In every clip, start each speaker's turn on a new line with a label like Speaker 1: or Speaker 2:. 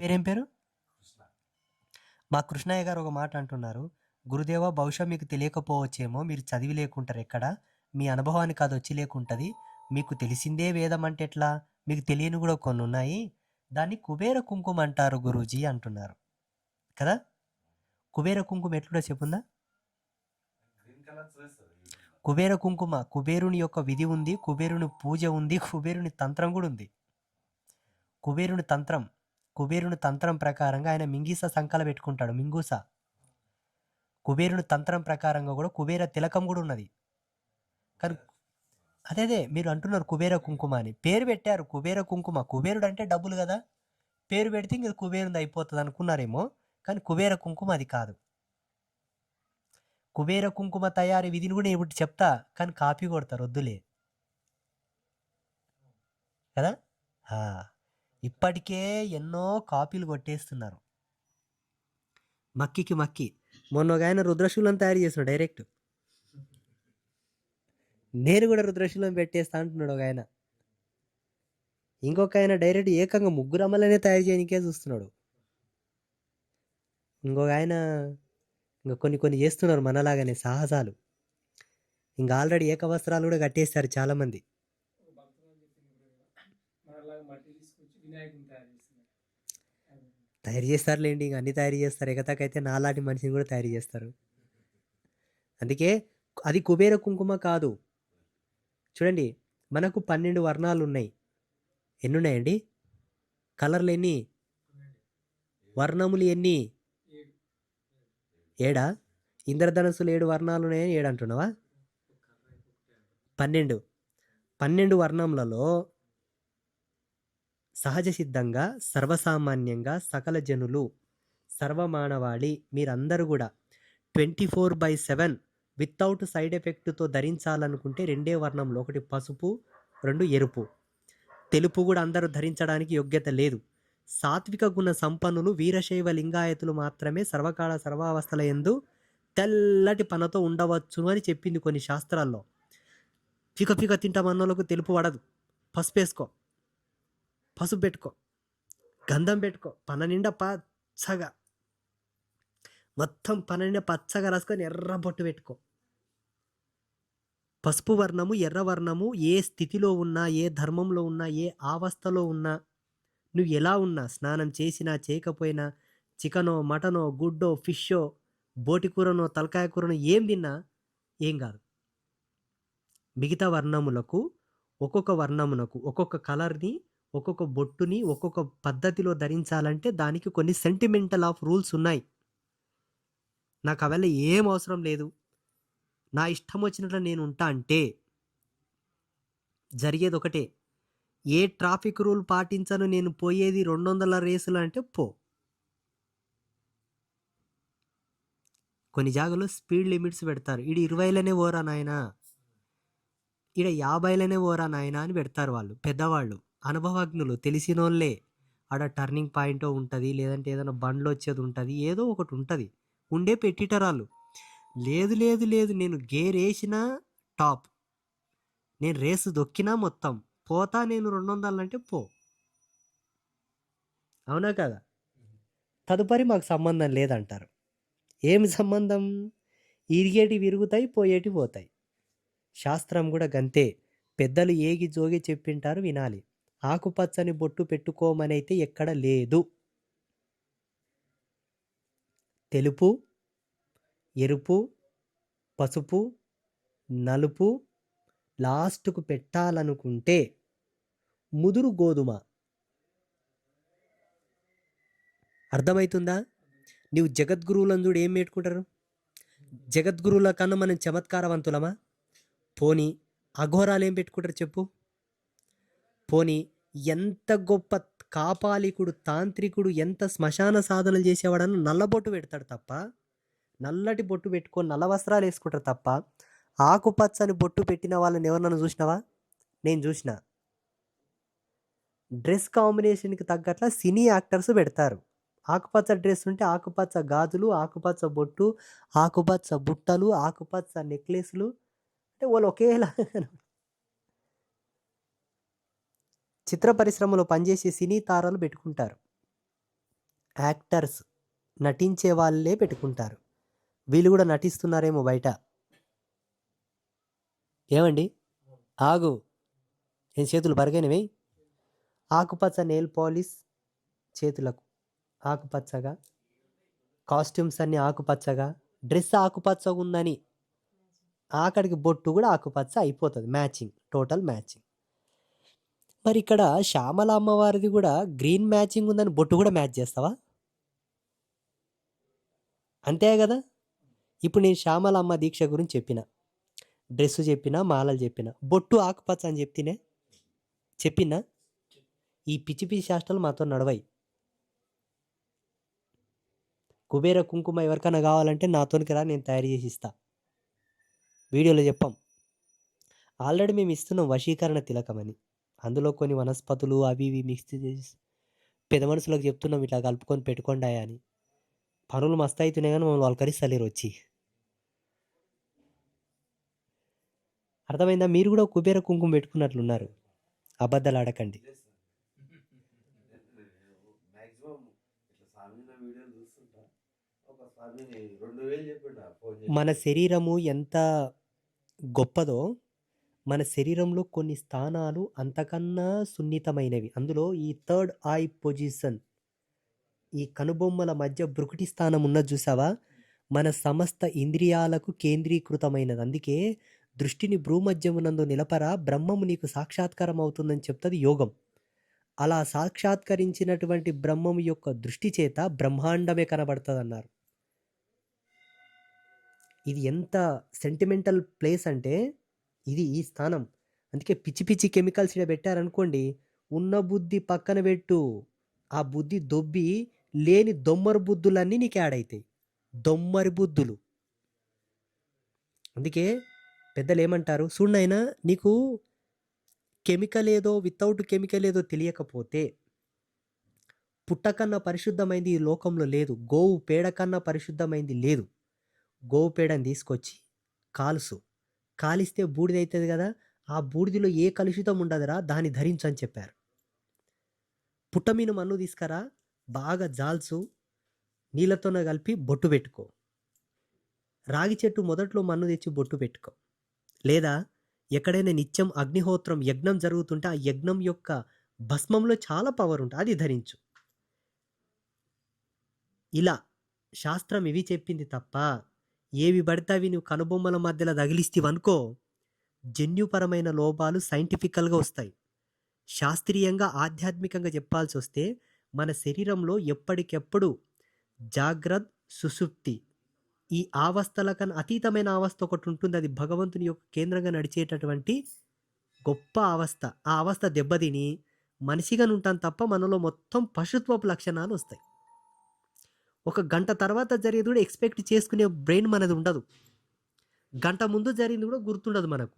Speaker 1: పేరేం పేరు? మా కృష్ణయ్య గారు ఒక మాట అంటున్నారు. గురుదేవ బహుశా మీకు తెలియకపోవచ్చేమో, మీరు చదివి లేకుంటారు ఎక్కడ, మీ అనుభవానికి అది వచ్చి లేకుంటుంది. మీకు తెలిసిందే వేదం అంటే ఎట్లా, మీకు తెలియని కూడా కొన్ని ఉన్నాయి, దాన్ని కుబేర కుంకుమ అంటారు గురూజీ అంటున్నారు కదా. కుబేర కుంకుమ ఎట్లుండో చెప్పుందా. కుబేర కుంకుమ, కుబేరుని యొక్క విధి ఉంది, కుబేరుని పూజ ఉంది, కుబేరుని తంత్రం కూడా ఉంది. కుబేరుని తంత్రం, కుబేరుని తంత్రం ప్రకారంగా ఆయన మింగీస సంకల పెట్టుకుంటాడు, మింగూస. కుబేరుని తంత్రం ప్రకారంగా కూడా కుబేర తిలకం కూడా ఉన్నది. కానీ అదే మీరు అంటున్నారు కుబేర కుంకుమ అని, పేరు పెట్టారు కుబేర కుంకుమ. కుబేరుడు అంటే డబ్బులు కదా, పేరు పెడితే ఇంక కుబేరుది అయిపోతుంది అనుకున్నారేమో, కానీ కుబేర కుంకుమ అది కాదు. కుబేర కుంకుమ తయారీ విధిని కూడా ఇప్పుడు చెప్తా, కానీ కాపీ కొడతారు, వద్దులే కదా. ఇప్పటికే ఎన్నో కాపీలు కొట్టేస్తున్నారు, మక్కికి మక్కి. మొన్న ఒక ఆయన రుద్రశూలం తయారు చేస్తున్నాడు డైరెక్ట్, నేను కూడా రుద్రశూలం పెట్టేస్తా అంటున్నాడు ఒక ఆయన. ఇంకొక ఆయన డైరెక్ట్ ఏకంగా ముగ్గురు అమ్మలనే తయారు చేయడానికే చూస్తున్నాడు. ఇంకొక ఆయన ఇంకా కొన్ని చేస్తున్నారు మనలాగానే సాహసాలు. ఇంకా ఆల్రెడీ ఏకవస్త్రాలు కూడా కట్టేస్తారు చాలామంది. తయారు చేస్తారులేండి, ఇంక అన్ని తయారు చేస్తారు. ఎగతాకైతే నాలాంటి మనిషిని కూడా తయారు చేస్తారు. అందుకే అది కుబేర కుంకుమ కాదు. చూడండి, మనకు 12 వర్ణాలు ఉన్నాయి. ఎన్ని ఉన్నాయండి? కలర్లు ఎన్ని? వర్ణములు ఎన్ని? 7. ఇంద్రధనుస్సులు 7 వర్ణాలు ఉన్నాయని 7 అంటున్నావా? 12 వర్ణములలో సహజ సిద్ధంగా, సర్వసామాన్యంగా, సకల జనులు, సర్వమానవాళి, మీరందరూ కూడా 24/7 వితౌట్ సైడ్ ఎఫెక్ట్తో ధరించాలనుకుంటే 2 వర్ణంలో, ఒకటి పసుపు, 2 ఎరుపు. తెలుపు కూడా అందరూ ధరించడానికి యోగ్యత లేదు. సాత్విక గుణ సంపన్నులు వీరశైవ లింగాయతులు మాత్రమే సర్వకాల సర్వావస్థల యందు తెల్లటి పనతో ఉండవచ్చును అని చెప్పింది కొన్ని శాస్త్రాల్లో. పిక తింటామన్నోళ్ళకు తెలుపు పడదు. పసుపు వేసుకో, పసుపు పెట్టుకో, గంధం పెట్టుకో, పన నిండా పచ్చగా, మొత్తం పన నిండా పచ్చగా రాసుకొని ఎర్ర బొట్టు పెట్టుకో. పసుపు వర్ణము, ఎర్ర వర్ణము ఏ స్థితిలో ఉన్నా, ఏ ధర్మంలో ఉన్నా, ఏ అవస్థలో ఉన్నా, నువ్వు ఎలా ఉన్నా, స్నానం చేసినా చేయకపోయినా, చికెనో మటనో గుడ్డో ఫిషో బోటి కూరనో తలకాయ కూరనో ఏం తిన్నా ఏం కాదు. మిగతా వర్ణములకు, ఒక్కొక్క వర్ణమునకు ఒక్కొక్క కలర్ని, ఒక్కొక్క బొట్టుని ఒక్కొక్క పద్ధతిలో ధరించాలంటే దానికి కొన్ని సెంటిమెంటల్ ఆఫ్ రూల్స్ ఉన్నాయి. నాకు అవన్నీ ఏం అవసరం లేదు, నా ఇష్టం వచ్చినట్లు నేను ఉంటా అంటే జరిగేది ఒకటే. ఏ ట్రాఫిక్ రూల్ పాటించను, నేను పోయేది 200 రేసులు అంటే పో. కొన్ని జాగాలో స్పీడ్ లిమిట్స్ పెడతారు, ఈడు 20లోనే ఓరా నాయనా, ఈడ 50లోనే ఓరా నాయనా అని పెడతారు వాళ్ళు పెద్దవాళ్ళు, అనుభవజ్ఞులు, తెలిసినోళ్ళే. ఆడ టర్నింగ్ పాయింట్ ఉంటుంది, లేదంటే ఏదైనా బండ్లు వచ్చేది ఉంటుంది, ఏదో ఒకటి ఉంటుంది, ఉండే పెట్టిటరాళ్ళు. లేదు లేదు లేదు, నేను గేర్ వేసినా టాప్, నేను రేసు దొక్కినా మొత్తం పోతా, నేను 200 అంటే పో. అవునా కదా? తదుపరి మాకు సంబంధం లేదంటారు. ఏమి సంబంధం? ఇరిగేటి విరుగుతాయి, పోయేటి పోతాయి. శాస్త్రం కూడా గంతే. పెద్దలు ఏగి జోగి చెప్పింటారు, వినాలి. ఆకుపచ్చని బొట్టు పెట్టుకోమనైతే ఎక్కడ లేదు. తెలుపు, ఎరుపు, పసుపు, నలుపు, లాస్ట్కు పెట్టాలనుకుంటే ముదురు గోధుమ. అర్థమవుతుందా? నీవు జగద్గురువులను చూడు ఏం పెట్టుకుంటారు. జగద్గురువుల కన్నా మనం చమత్కారవంతులమా? పోనీ అఘోరాలు ఏం పెట్టుకుంటారు చెప్పు. పోనీ ఎంత గొప్ప కాపాలికుడు, తాంత్రికుడు, ఎంత శ్మశాన సాధనలు చేసేవాడని నల్లబొట్టు పెడతాడు తప్ప, నల్లటి బొట్టు పెట్టుకొని నల్ల వస్త్రాలు వేసుకుంటారు తప్ప, ఆకుపచ్చని బొట్టు పెట్టిన వాళ్ళని ఎవరినైనా చూసినావా? నేను చూసిన. డ్రెస్ కాంబినేషన్కి తగ్గట్ల సినీ యాక్టర్స్ పెడతారు. ఆకుపచ్చ డ్రెస్ ఉంటే ఆకుపచ్చ గాజులు, ఆకుపచ్చ బొట్టు, ఆకుపచ్చ బుట్టలు, ఆకుపచ్చ నెక్లెస్లు, అంటే వాళ్ళు ఒకేలా. చిత్ర పరిశ్రమలో పనిచేసే సినీ తారాలు పెట్టుకుంటారు. యాక్టర్స్ నటించే వాళ్ళే పెట్టుకుంటారు. వీళ్ళు కూడా నటిస్తున్నారేమో బయట. ఏమండి? ఆగు. ఏం చేతులు బరగనివి? ఆకుపచ్చ నెయిల్ పాలిష్ చేతులకు ఆకుపచ్చగా, కాస్ట్యూమ్స్ అన్నీ ఆకుపచ్చగా, డ్రెస్ ఆకుపచ్చగా ఉందని ఆఖడికి బొట్టు కూడా ఆకుపచ్చ అయిపోతుంది. Matching, total matching. మరి ఇక్కడ శ్యామల అమ్మవారిది కూడా గ్రీన్ మ్యాచింగ్ ఉందని బొట్టు కూడా మ్యాచ్ చేస్తావా? అంతే కదా. ఇప్పుడు నేను శ్యామల అమ్మ దీక్ష గురించి చెప్పిన, డ్రెస్సు చెప్పిన, మాలలు చెప్పిన, బొట్టు ఆకుపచ్చ అని చెప్పినా ఈ పిచ్చి పిచ్చి శాస్త్రాలు మాతో నడవాయి. కుబేర కుంకుమ ఎవరికైనా కావాలంటే నాతోనికి రా, నేను తయారు చేసి ఇస్తా. వీడియోలో చెప్పాం. ఆల్రెడీ మేము ఇస్తున్నాం వశీకరణ తిలకమని. అందులో కొన్ని వనస్పతులు అవి ఇవి మిక్స్ చేసి పెద్ద మనుషులకు చెప్తున్నాం, ఇట్లా కలుపుకొని పెట్టుకోండి అని. పనులు మస్తు అవుతున్నాయి కానీ మమ్మల్ని వాళ్ళకరిస్తలేరు వచ్చి. అర్థమైందా? మీరు కూడా కుబేర కుంకుమ పెట్టుకున్నట్లున్నారు. అబద్ధాలు ఆడకండి. మన శరీరము ఎంత గొప్పదో, మన శరీరంలో కొన్ని స్థానాలు అంతకన్నా సున్నితమైనవి. అందులో ఈ థర్డ్ ఐ పొజిషన్, ఈ కనుబొమ్మల మధ్య బ్రుకుటి స్థానం ఉన్నది చూసావా, మన సమస్త ఇంద్రియాలకు కేంద్రీకృతమైనది. అందుకే దృష్టిని భ్రూమధ్యమునందు నిలపరా, బ్రహ్మము నీకు సాక్షాత్కారం అవుతుందని చెప్తుంది యోగం. అలా సాక్షాత్కరించినటువంటి బ్రహ్మము యొక్క దృష్టి చేత బ్రహ్మాండమే కనబడుతుంది అన్నారు. ఇది ఎంత సెంటిమెంటల్ ప్లేస్ అంటే ఇది, ఈ స్థానం. అందుకే పిచ్చి పిచ్చి కెమికల్స్ ఇక్కడ పెట్టారనుకోండి, ఉన్న బుద్ధి పక్కన పెట్టు, ఆ బుద్ధి దొబ్బి లేని దొమ్మరి బుద్ధులన్నీ నీకు యాడ్ అవుతాయి. దొమ్మరి బుద్ధులు. అందుకే పెద్దలు ఏమంటారు, చూడనైనా నీకు కెమికల్ ఏదో వితౌట్ కెమికల్ ఏదో తెలియకపోతే, పుట్టకన్నా పరిశుద్ధమైంది ఈ లోకంలో లేదు, గోవు పేడ కన్నా పరిశుద్ధమైంది లేదు. గోవు పేడని తీసుకొచ్చి కాలిస్తే బూడిద అవుతుంది కదా, ఆ బూడిదిలో ఏ కలుషితం ఉండదురా, దాన్ని ధరించని చెప్పారు. పుట్టమీను మన్ను తీసుకురా, బాగా జాల్సు, నీళ్ళతోనే కలిపి బొట్టు పెట్టుకో. రాగి చెట్టు మొదట్లో మన్ను తెచ్చి బొట్టు పెట్టుకో. లేదా ఎక్కడైనా నిత్యం అగ్నిహోత్రం యజ్ఞం జరుగుతుంటే ఆ యజ్ఞం యొక్క భస్మంలో చాలా పవర్ ఉంటుంది, అది ధరించు. ఇలా శాస్త్రం ఇవి చెప్పింది తప్ప ఏవి పడితే అవి నువ్వు కనుబొమ్మల మధ్యలో తగిలిస్తేవనుకో, జన్యుపరమైన లోపాలు సైంటిఫికల్గా వస్తాయి. శాస్త్రీయంగా ఆధ్యాత్మికంగా చెప్పాల్సి వస్తే మన శరీరంలో ఎప్పటికెప్పుడు జాగ్రత్త, సుషుప్తి, ఈ అవస్థల కన్నా అతీతమైన అవస్థ ఒకటి ఉంటుంది. అది భగవంతుని యొక్క కేంద్రంగా నడిచేటటువంటి గొప్ప అవస్థ. ఆ అవస్థ దెబ్బతిని మనిషిగా ఉంటాను తప్ప మనలో మొత్తం పశుత్వపు లక్షణాలు వస్తాయి. ఒక గంట తర్వాత జరిగేది కూడా ఎక్స్పెక్ట్ చేసుకునే బ్రెయిన్ మనది ఉండదు. గంట ముందు జరిగింది కూడా గుర్తుండదు మనకు.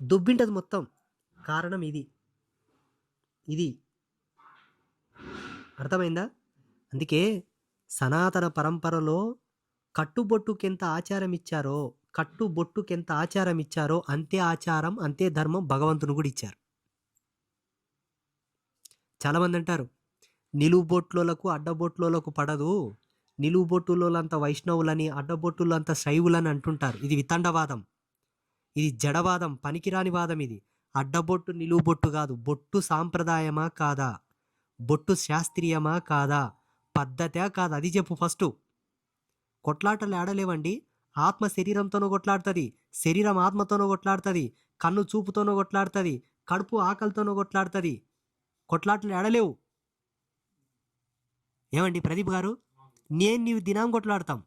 Speaker 1: దుబ్బింటది మొత్తం. కారణం ఇది అర్థమైందా? అందుకే సనాతన పరంపరలో కట్టుబొట్టుకెంత ఆచారం ఇచ్చారో అంతే ఆచారం, అంతే ధర్మం భగవంతుని కూడా ఇచ్చారు. చాలామంది అంటారు నిలువుబొట్లోలకు అడ్డబొట్లోలకు పడదు, నిలువుబొట్టులోలంత వైష్ణవులని అడ్డబొట్టులంత శైవులని అంటుంటారు. ఇది వితండవాదం, ఇది జడవాదం, పనికిరాని వాదం. ఇది అడ్డబొట్టు నిలువుబొట్టు కాదు. బొట్టు సాంప్రదాయమా కాదా, బొట్టు శాస్త్రీయమా కాదా, పద్ధతే కాదా, అది చెప్పు ఫస్ట్. కొట్లాటలు ఆడలేవండి. ఆత్మ శరీరంతోనూ కొట్లాడుతుంది, శరీరం ఆత్మతోనూ కొట్లాడుతుంది, కన్ను చూపుతోనూ కొట్లాడుతుంది, కడుపు ఆకలితోనూ కొట్లాడుతుంది. కొట్లాటలు ఆడలేవు. ఏమండి ప్రదీప్ గారు, నీవు దినం కొట్లాడతాం,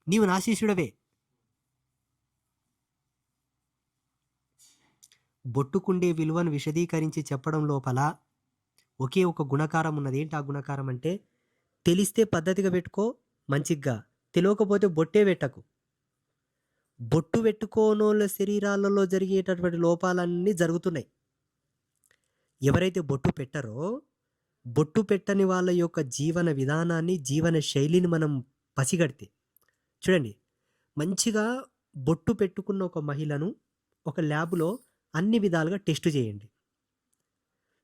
Speaker 1: నీవు నా శిష్యుడవే. బొట్టుకుండే విలువను విశదీకరించి చెప్పడం లోపల ఒకే ఒక గుణకారం ఉన్నది. ఏంటి ఆ గుణకారం అంటే, తెలిస్తే పద్ధతిగా పెట్టుకో మంచిగా, తెలియకపోతే బొట్టే పెట్టకు. బొట్టు పెట్టుకోనోళ్ళ శరీరాలలో జరిగేటటువంటి లోపాలన్నీ జరుగుతున్నాయి. ఎవరైతే బొట్టు పెట్టరో, బొట్టు పెట్టని వాళ్ళ యొక్క జీవన విధానాన్ని, జీవన శైలిని మనం పసిగడితే, చూడండి, మంచిగా బొట్టు పెట్టుకున్న ఒక మహిళను ఒక ల్యాబ్లో అన్ని విధాలుగా టెస్ట్ చేయండి.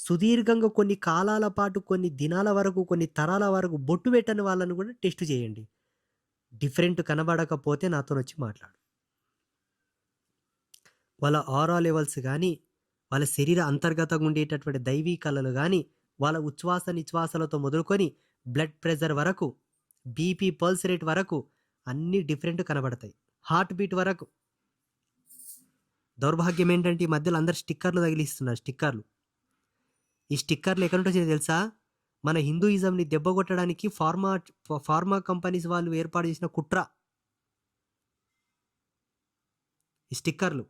Speaker 1: సుదీర్ఘంగా కొన్ని కాలాల పాటు, కొన్ని దినాల వరకు, కొన్ని తరాల వరకు బొట్టు పెట్టని వాళ్ళని కూడా టెస్ట్ చేయండి. డిఫరెంట్ కనబడకపోతే నాతోనొచ్చి మాట్లాడు. వాళ్ళ ఆరా లెవెల్స్ గానీ, వాళ్ళ శరీర అంతర్గతంగా ఉండేటటువంటి దైవీ కళలు గానీ, వాళ్ళ ఉచ్ఛ్వాస నిశ్వాసాలతో మొదలుకొని బ్లడ్ ప్రెషర్ వరకు, బీపీ పల్స్ రేట్ వరకు అన్నీ డిఫరెంట్ కనబడతాయి. హార్ట్ బీట్ వరకు. దౌర్భాగ్యం ఏంటంటే ఈ మధ్యలో అందరూ స్టిక్కర్లు తగిలిస్తున్నారు స్టిక్కర్లు. ఈ స్టిక్కర్లు ఎక్కడి నుంచి వచ్చాయో తెలుసా? మన హిందూయిజంని దెబ్బగొట్టడానికి ఫార్మా కంపెనీస్ వాళ్ళు ఏర్పాటు చేసిన కుట్ర. ఈ స్టిక్కర్లు.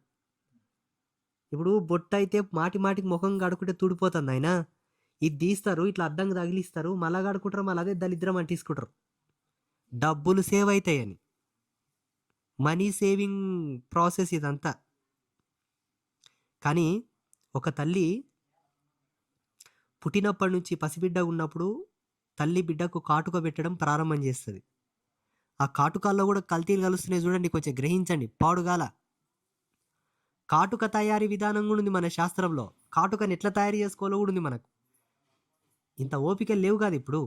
Speaker 1: ఇప్పుడు బొట్టయితే మాటి మాటికి ముఖం కడుక్కుంటే తుడిపోతుంది ఆయన. ఇది తీస్తారు, ఇట్లా అడ్డంగా తగిలిస్తారు, మళ్ళా కడుక్కుంటారు, మళ్ళీ అదే దళిద్రం అని తీసుకుంటారు. డబ్బులు సేవ్ అవుతాయని. మనీ సేవింగ్ ప్రాసెస్ ఇదంతా. కానీ ఒక తల్లి పుట్టినప్పటి నుంచి పసిబిడ్డ ఉన్నప్పుడు తల్లి బిడ్డకు కాటుక పెట్టడం ప్రారంభం చేస్తుంది. ఆ కాటుకాల్లో కూడా కల్తీలు కలుస్తున్నాయి చూడండి, కొంచెం గ్రహించండి. పాడుగాల కాటుక తయారీ విధానం కూడా ఉంది మన శాస్త్రంలో. కాటుకని ఎట్లా తయారు చేసుకోవాలో కూడా ఉంది మనకు. ఇంత ఓపిక లేవు కాదు ఇప్పుడు.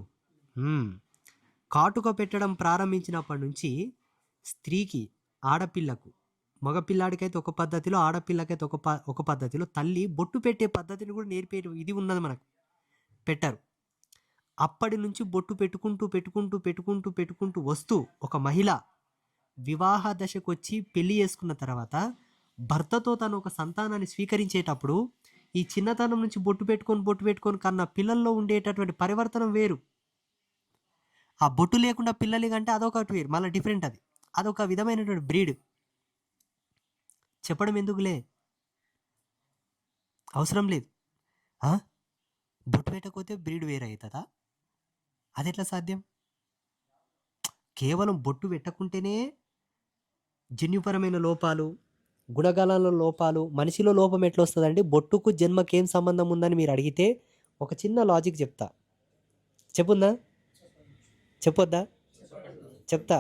Speaker 1: కాటుక పెట్టడం ప్రారంభించినప్పటి నుంచి స్త్రీకి, ఆడపిల్లకు, మగపిల్లాడికైతే ఒక పద్ధతిలో, ఆడపిల్లకైతే ఒక పద్ధతిలో తల్లి బొట్టు పెట్టే పద్ధతిని కూడా నేర్పే ఇది ఉన్నది మనకు. పెట్టారు. అప్పటి నుంచి బొట్టు పెట్టుకుంటూ పెట్టుకుంటూ పెట్టుకుంటూ పెట్టుకుంటూ వస్తూ ఒక మహిళ వివాహ దశకు వచ్చి పెళ్లి చేసుకున్న తర్వాత భర్తతో తను ఒక సంతానాన్ని స్వీకరించేటప్పుడు ఈ చిన్నతనం నుంచి బొట్టు పెట్టుకొని కన్నా పిల్లల్లో ఉండేటటువంటి పరివర్తనం వేరు. ఆ బొట్టు లేకుండా పిల్లలు కంటే అదొకటి వేరు, మళ్ళీ డిఫరెంట్. అదొక విధమైనటువంటి బ్రీడ్. చెప్పడం ఎందుకులే, అవసరం లేదు. బొట్టు పెట్టకపోతే బ్రీడ్ వేరే అవుతుందా? అది ఎట్లా సాధ్యం? కేవలం బొట్టు పెట్టకుంటేనే జన్యుపరమైన లోపాలు, గుణగణాల లోపాలు, మనిషిలో లోపం ఎట్లా వస్తుందండి? బొట్టుకు జన్మకేం సంబంధం ఉందని మీరు అడిగితే ఒక చిన్న లాజిక్ చెప్తా. చెప్పుందా? చెప్పొద్దా? చెప్తా.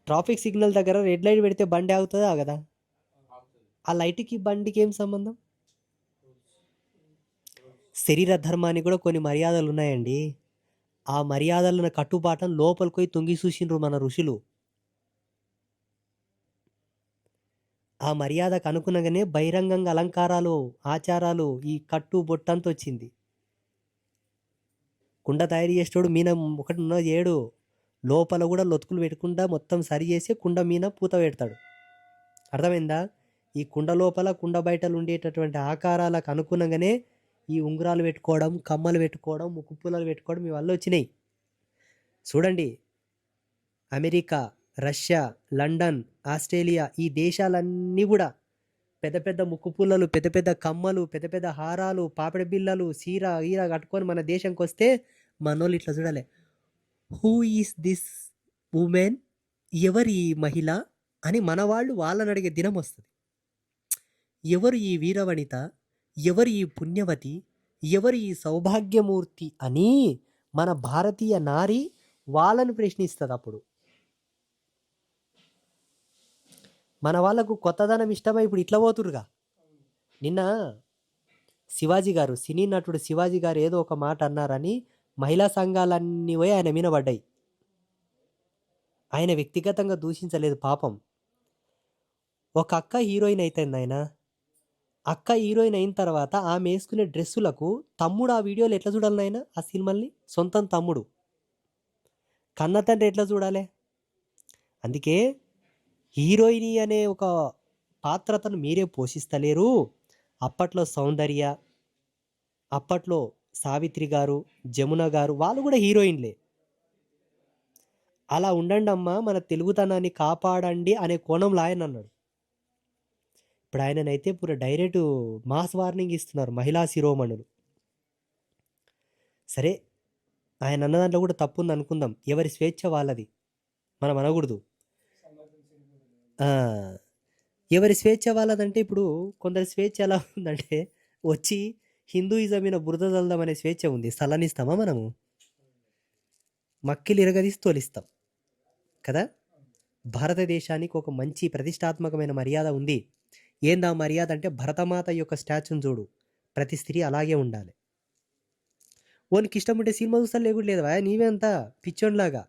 Speaker 1: ట్రాఫిక్ సిగ్నల్ దగ్గర రెడ్ లైట్ పెడితే బండి ఆగుతుందా కదా? ఆ లైట్కి బండికి ఏం సంబంధం? శరీర ధర్మానికి కూడా కొన్ని మర్యాదలు ఉన్నాయండి. ఆ మర్యాదలను కట్టుబాటం లోపలికి పోయి తొంగి చూసిండ్రు మన ఋషులు. ఆ మర్యాదకు అనుకునగానే బహిరంగంగా అలంకారాలు, ఆచారాలు, ఈ కట్టు బొట్టంతా వచ్చింది. కుండ తయారు చేసేటోడు మీన ఒకటి ఉన్న ఏడు లోపల కూడా లొతుకులు పెట్టకుండా మొత్తం సరి చేసి కుండ మీన పూత పెడతాడు. అర్థమైందా? ఈ కుండ లోపల, కుండ బయటలు ఉండేటటువంటి ఆకారాలకు అనుగుణంగానే ఈ ఉంగరాలు పెట్టుకోవడం, కమ్మలు పెట్టుకోవడం, ముక్కు పుల్లలు పెట్టుకోవడం ఇవన్నీ వచ్చినాయి. చూడండి, అమెరికా, రష్యా, లండన్, ఆస్ట్రేలియా ఈ దేశాలన్నీ కూడా పెద్ద పెద్ద ముక్కు పుల్లలు, పెద్ద పెద్ద కమ్మలు, పెద్ద పెద్ద హారాలు, పాపిడి బిళ్ళలు, సీర ఈర కట్టుకొని మన దేశంకి వస్తే మనోళ్ళు ఇట్లా చూడాలి, హూ ఈస్ దిస్ ఉమెన్, ఎవరు ఈ మహిళ అని మన వాళ్ళు వాళ్ళని అడిగే దినం వస్తుంది. ఎవరు ఈ వీరవనిత, ఎవరు ఈ పుణ్యవతి, ఎవరు ఈ సౌభాగ్యమూర్తి అని మన భారతీయ నారి వాళ్ళను ప్రశ్నిస్తుంది. అప్పుడు మన వాళ్ళకు కొత్తదనం ఇష్టమై ఇప్పుడు ఇట్లా పోతురుగా. నిన్న శివాజీ గారు, సినీ నటుడు శివాజీ గారు ఏదో ఒక మాట అన్నారని మహిళా సంఘాలన్నీ పోయి ఆయన మీద పడ్డాయి. ఆయన వ్యక్తిగతంగా దూషించలేదు పాపం. ఒక అక్క హీరోయిన్ అయిపోయింది. ఆయన అక్క హీరోయిన్ అయిన తర్వాత ఆమె వేసుకునే డ్రెస్సులకు తమ్ముడు ఆ వీడియోలు ఎట్లా చూడాలి ఆయన? ఆ సినిమాల్ని సొంతం తమ్ముడు, కన్న తండ్రి ఎట్లా చూడాలి? అందుకే హీరోయిని అనే ఒక పాత్రతను మీరే పోషిస్తలేరు. అప్పట్లో సౌందర్య, అప్పట్లో సావిత్రి గారు, జమున గారు వాళ్ళు కూడా హీరోయిన్లే. అలా ఉండండి అమ్మా, మన తెలుగుతనాన్ని కాపాడండి అనే కోణంలో ఆయన అన్నాడు. ఇప్పుడు ఆయననైతే పూర డైరెక్ట్ మాస్ వార్నింగ్ ఇస్తున్నారు మహిళా శిరోమణులు. సరే, ఆయన అన్న దాంట్లో కూడా తప్పు ఉంది అనుకుందాం. ఎవరి స్వేచ్ఛ వాళ్ళది, మనం అనకూడదు. ఎవరి స్వేచ్ఛ వాళ్ళదంటే ఇప్పుడు కొందరి స్వేచ్ఛ ఎలా ఉందంటే వచ్చి హిందూయిజం మీద బురద చల్దాం అనే స్వేచ్ఛ ఉంది. స్థలాన్నిస్తామా మనము? మక్కిలు ఇరగదీసి తోలిస్తాం కదా. భారతదేశానికి ఒక మంచి ప్రతిష్టాత్మకమైన మర్యాద ఉంది. ఏందా మర్యాద అంటే భరతమాత యొక్క స్టాచ్యూని చూడు, ప్రతి స్త్రీ అలాగే ఉండాలి. ఓనికి ఇష్టం ఉంటే సినిమా చూస్తా లేకుండా లేదవా నీవే అంతా పిచ్చోన్లాగా.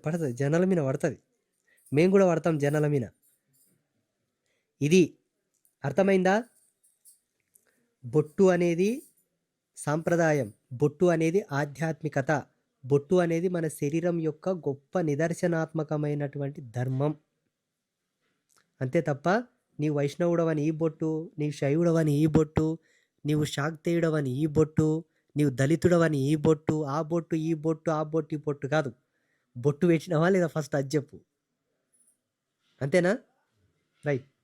Speaker 1: పడుతుంది జనాల మీద పడుతుంది. మేము కూడా పడతాం జనాల మీద. ఇది అర్థమైందా? బొట్టు అనేది సాంప్రదాయం, బొట్టు అనేది ఆధ్యాత్మికత, బొట్టు అనేది మన శరీరం యొక్క గొప్ప నిదర్శనాత్మకమైనటువంటి ధర్మం. అంతే తప్ప నీవు వైష్ణవుడవని ఈ బొట్టు, నీవు శైవుడవని ఈ బొట్టు, నీవు శాక్తేయుడవని ఈ బొట్టు, నీవు దళితుడవని ఈ బొట్టు, ఆ బొట్టు ఈ బొట్టు, ఆ బొట్టు ఈ బొట్టు కాదు. బొట్టు పెట్టినవా లేదా ఫస్ట్ అది చెప్పు. అంతేనా? రైట్.